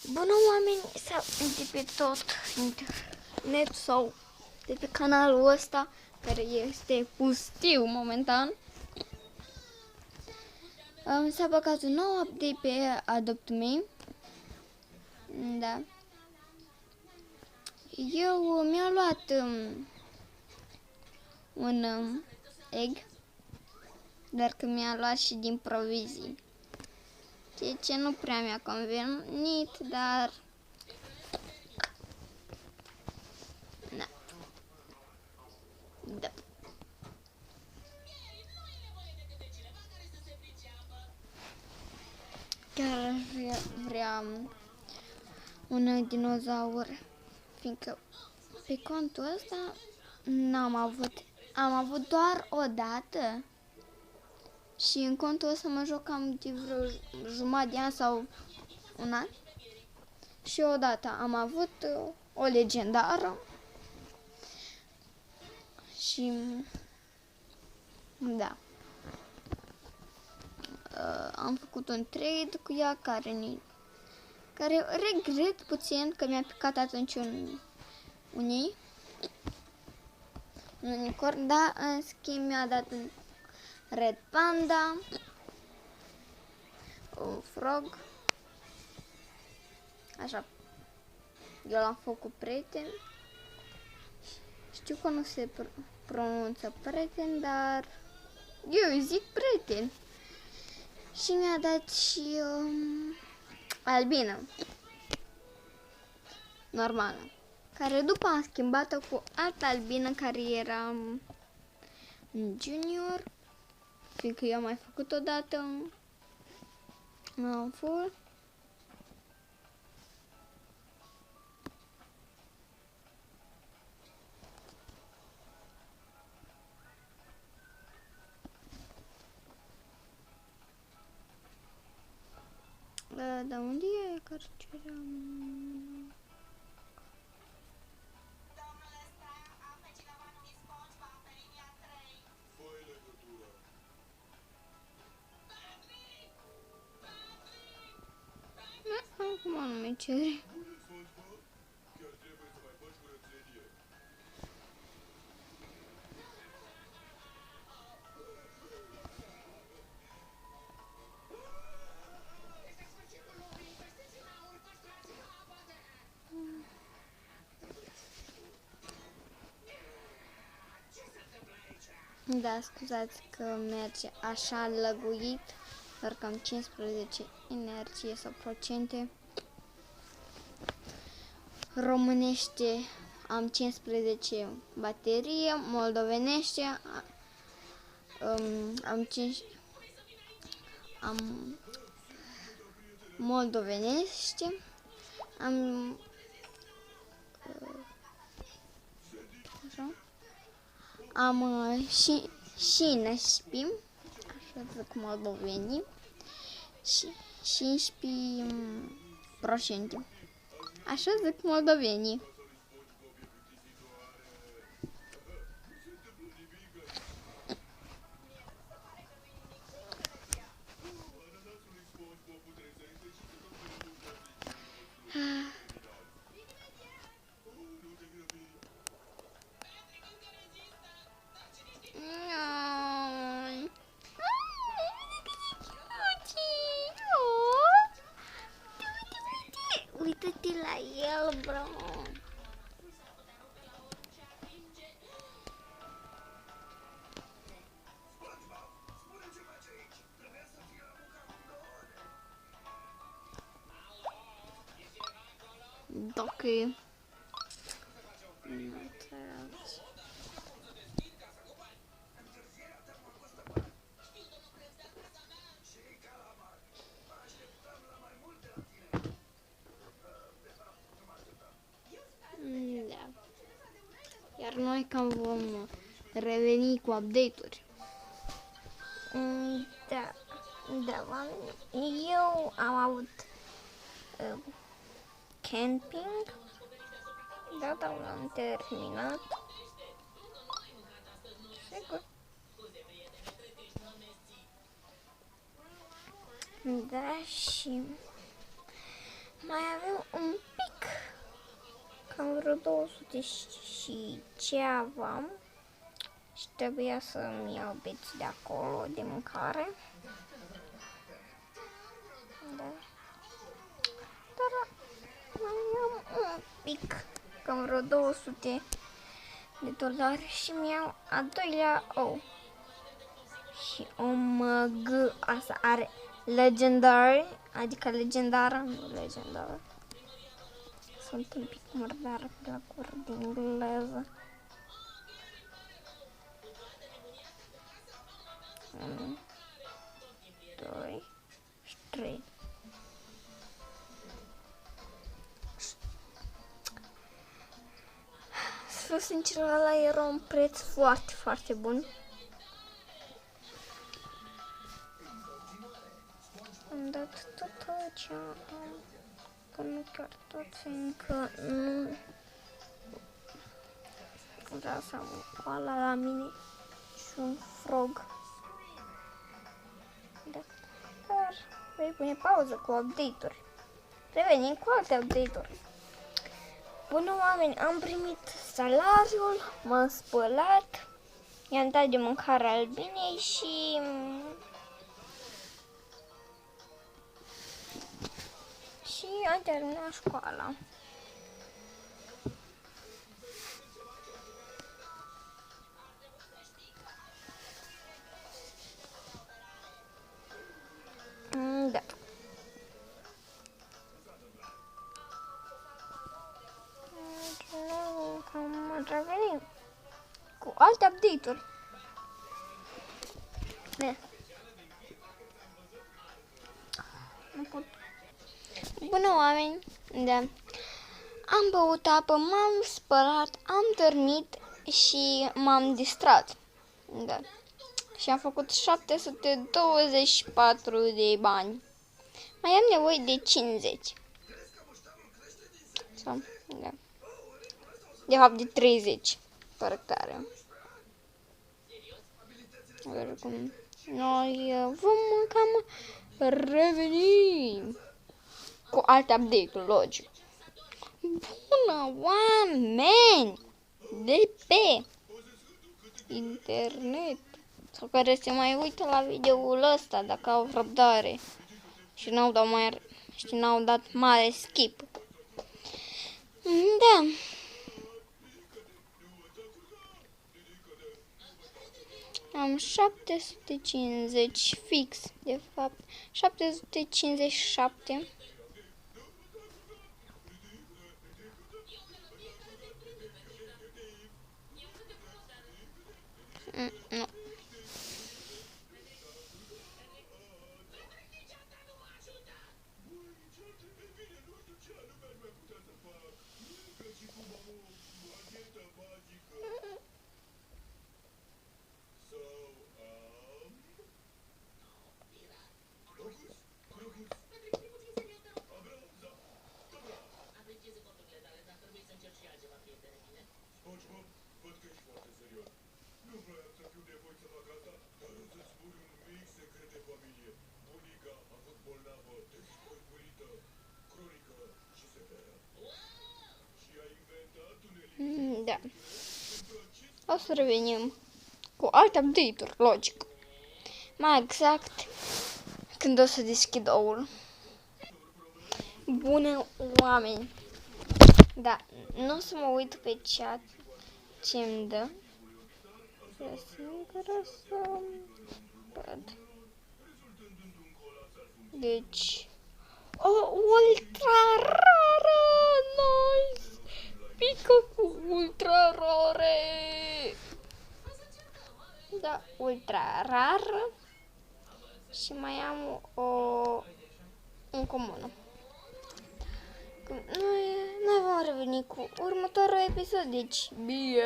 Bună oameni, sau de pe tot internet sau de pe canalul ăsta care este pustiu momentan. S-a băgat un nou update pe Adopt Me. Da. Eu mi-am luat un egg, dar că mi-am luat și din provizii. Ceea ce nu prea mi-a convenit, dar na. Da. Chiar vrea un dinozaur, fiindcă pe contul ăsta n-am avut. Am avut doar o dată și în contul ăsta mă joc cam de vreo jumătate de an sau un an. Și odată am avut o legendară și da. Am făcut un trade cu ea care regret puțin că mi-a picat atunci un unicorn, dar în schimb mi-a dat un red panda, un frog, așa, eu l-am făcut prieten, știu că nu se pronunță prieten, dar eu îi zic prieten. Și mi-a dat și albină, normală, care după am schimbat-o cu altă albină care era în junior, fiindcă eu am mai făcut odată în full. Dar unde e carcerea? Acum nu mi cere. Da, scuzați că merge așa lăguit, doar cam 15 energie sau procente. Românește am 15 baterie, moldovenește am 5, moldovenește am așa. Am și nășpim, așa zic moldovenii, și 15%, așa zic moldovenii. Uită-te la el, bro. Dacă da. Iar noi cam vom reveni cu update-uri. Da, eu am avut camping, da, dar l-am terminat. Sigur. Da, și mai avem vreo 200 și ceva și trebuia să-mi iau beți de acolo de mâncare. Da. Dar mai am un pic, cam vreo 200 de dolari și mi-au a doilea ou. Și OMG, asta are legendary, adică legendară, nu legendară. Sunt un pic mărdară pe la cură de engleză. 1, 2 și 3. Să fiu sinceră, ăla era un preț foarte, foarte bun. Am dat tot ce am, că nu chiar tot, fiindcă nu vreau să am un koala la mine și un frog. Da. Dar voi pune pauză cu update-uri. Revenim cu alte update-uri. Bună oameni, am primit salariul, m-am spălat, i-am dat de mâncare albinei și am terminat școala. Da. Cam revenim cu alte update-uri. Nu pot. Bună oameni, da. Am băut apă, m-am spălat, am dormit și m-am distrat. Da. Și am făcut 724 de bani. Mai am nevoie de 50. Sau, da. De fapt de 30. Corectare. Oricum, noi vom cam reveni cu alte update-uri, logic. Bună oameni de pe internet sau care se mai uită la videoul ăsta dacă au răbdare și n-au dat mare skip. Da. Am 750 fix, de fapt, 757. Nu. Da. O să revenim cu alte update-uri, logic. Mai exact, când o să deschid oul. Bună oameni! Da, nu o să mă uit pe chat ce-mi dă. Singură să văd. Deci, o ultra rară, nice! Pică cu ultra rare! Da, ultra rară. Și mai am un comună. Noi vom reveni cu următorul episod, deci bine!